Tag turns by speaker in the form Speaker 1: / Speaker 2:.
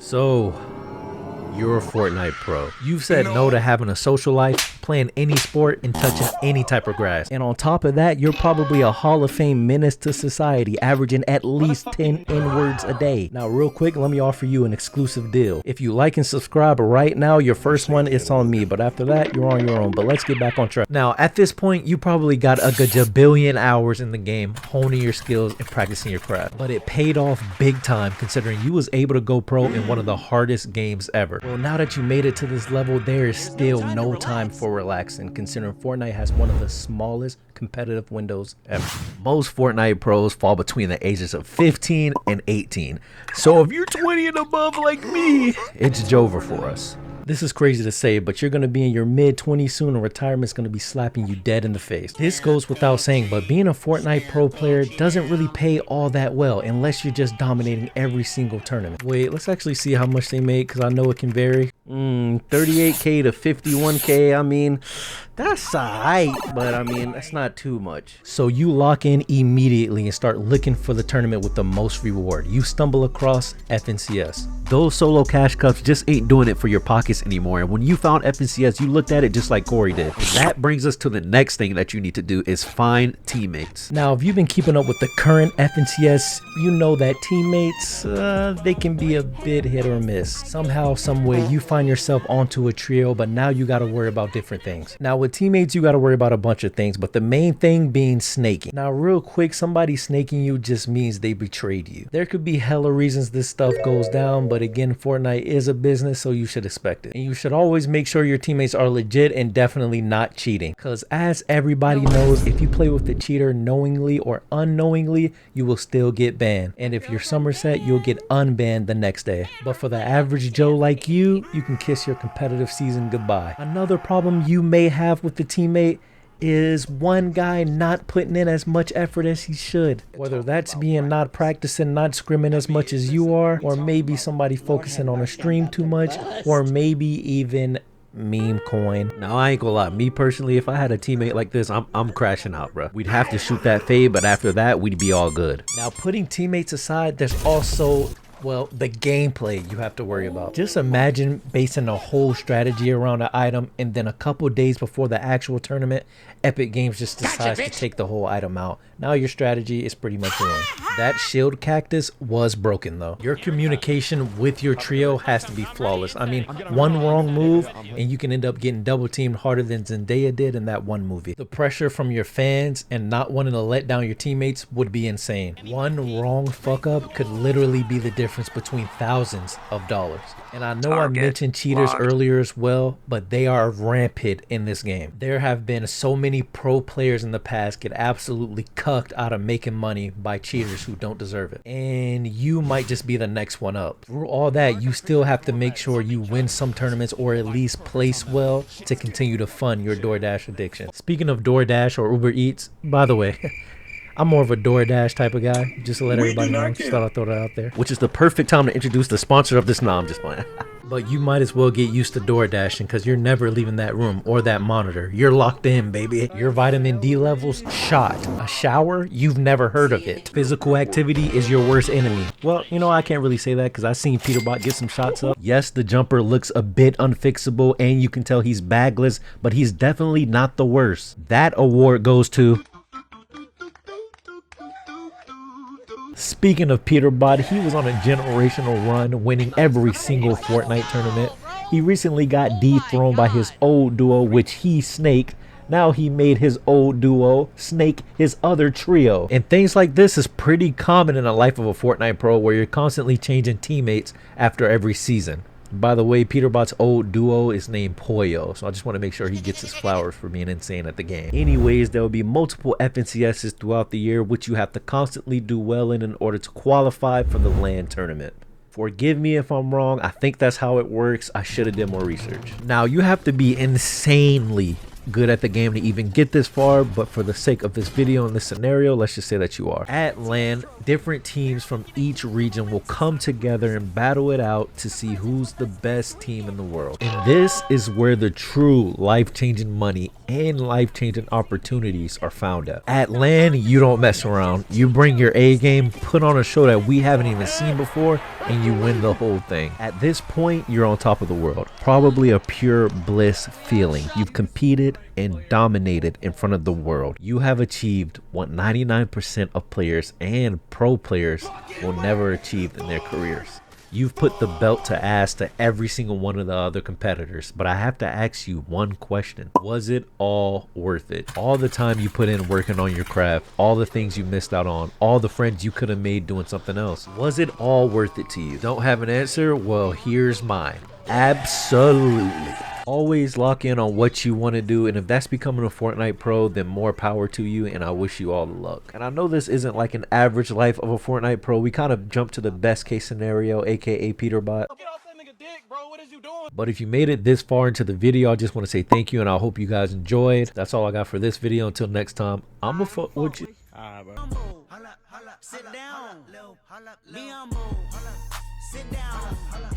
Speaker 1: So, you're a Fortnite pro. You've said no to having a social life, playing any sport, and touching any type of grass. And on top of that, you're probably a Hall of Fame menace to society, averaging at least 10 N-words a day. Now, real quick, let me offer you an exclusive deal. If you like and subscribe right now, your first one, it's on me. But after that, you're on your own. But let's get back on track. Now, at this point, you probably got a gajabillion hours in the game, honing your skills and practicing your craft. But it paid off big time, considering you was able to go pro in one of the hardest games ever. Well, now that you made it to this level, there is still no time for relaxing, considering Fortnite has one of the smallest competitive windows ever. Most Fortnite pros fall between the ages of 15 and 18. So if you're 20 and above like me, it's Jover for us. This is crazy to say, but you're going to be in your mid-20s soon and retirement's going to be slapping you dead in the face. This goes without saying, but being a Fortnite pro player doesn't really pay all that well unless you're just dominating every single tournament. Wait, let's actually see how much they make, because I know it can vary. 38K to 51K, I mean, that's alright, but I mean, that's not too much. So you lock in immediately and start looking for the tournament with the most reward. You stumble across FNCS. Those solo cash cups just ain't doing it for your pockets anymore, and when you found FNCS, you looked at it just like Corey did. And that brings us to the next thing that you need to do is find teammates. Now, if you've been keeping up with the current FNCS, you know that teammates, they can be a bit hit or miss. Somehow, some way, you find yourself onto a trio, but now you got to worry about different things. Now, with teammates, you got to worry about a bunch of things, but the main thing being snaking. Now, real quick, somebody snaking you just means they betrayed you. There could be hella reasons this stuff goes down, but again, Fortnite is a business, so you should expect it. And you should always make sure your teammates are legit and definitely not cheating. Because as everybody knows, if you play with the cheater knowingly or unknowingly, you will still get banned. And if you're Somerset, you'll get unbanned the next day. But for the average Joe like you can kiss your competitive season goodbye. Another problem you may have with the teammate is one guy not putting in as much effort as he should. Whether that's being not practicing, not scrimming as much as you are, or maybe somebody focusing on a stream too much, or maybe even meme coin. Now, I ain't gonna lie, me personally, if I had a teammate like this, I'm crashing out, bro. We'd have to shoot that fade, but after that, we'd be all good. Now, putting teammates aside, there's also, well, the gameplay you have to worry about. Just imagine basing a whole strategy around an item, and then a couple days before the actual tournament, Epic Games just decides to take the whole item out. Now your strategy is pretty much ruined. That shield cactus was broken though. Your communication with your trio has to be flawless. I mean, one wrong move and you can end up getting double teamed harder than Zendaya did in that one movie. The pressure from your fans and not wanting to let down your teammates would be insane. One wrong fuck up could literally be the difference between thousands of dollars. And I know I mentioned cheaters earlier as well, but they are rampant in this game. There have been so many pro players in the past get absolutely cucked out of making money by cheaters who don't deserve it. And you might just be the next one up. Through all that, you still have to make sure you win some tournaments or at least place well to continue to fund your DoorDash addiction. Speaking of DoorDash or Uber Eats, by the way, I'm more of a DoorDash type of guy, just to let everybody know. Just thought I'd throw that out there. Which is the perfect time to introduce the sponsor of this. No, I'm just playing. But you might as well get used to DoorDashing because you're never leaving that room or that monitor. You're locked in, baby. Your vitamin D levels shot. A shower? You've never heard of it. Physical activity is your worst enemy. Well, you know, I can't really say that because I've seen Peterbot get some shots up. Yes, the jumper looks a bit unfixable and you can tell he's bagless, but he's definitely not the worst. That award goes to... Speaking of Peterbot, he was on a generational run, winning every single Fortnite tournament. He recently got dethroned by his old duo, which he snaked. Now he made his old duo snake his other trio. And things like this is pretty common in the life of a Fortnite pro, where you're constantly changing teammates after every season. By the way, Peterbot's old duo is named Pollo, so I just want to make sure he gets his flowers for being insane at the game. Anyways, there will be multiple FNCSs throughout the year, which you have to constantly do well in order to qualify for the LAN tournament. Forgive me if I'm wrong. I think that's how it works. I should have done more research. Now, you have to be insanely good at the game to even get this far, but for the sake of this video and this scenario, let's just say that you are. At LAN, different teams from each region will come together and battle it out to see who's the best team in the world. And this is where the true life-changing money and life-changing opportunities are found at. At LAN, you don't mess around. You bring your A game, put on a show that we haven't even seen before, and you win the whole thing. At this point, you're on top of the world. Probably a pure bliss feeling. You've competed and dominated in front of the world. You have achieved what 99% of players and pro players will never achieve in their careers. You've put the belt to ass to every single one of the other competitors, but I have to ask you one question. Was it all worth it? All the time you put in working on your craft, all the things you missed out on, all the friends you could have made doing something else. Was it all worth it to you? Don't have an answer? Well, here's mine. Absolutely. Always lock in on what you want to do, and if that's becoming a Fortnite Pro, then more power to you, and I wish you all the luck. And I know this isn't like an average life of a Fortnite Pro. We kind of jumped to the best case scenario, aka Peterbot.
Speaker 2: Get off that nigga dick, bro. What is you doing?
Speaker 1: But if you made it this far into the video, I just want to say thank you, and I hope you guys enjoyed. That's all I got for this video. Until next time, I'ma fuck with you.
Speaker 2: Alright, bro.
Speaker 3: Sit down. Be humble. Sit down.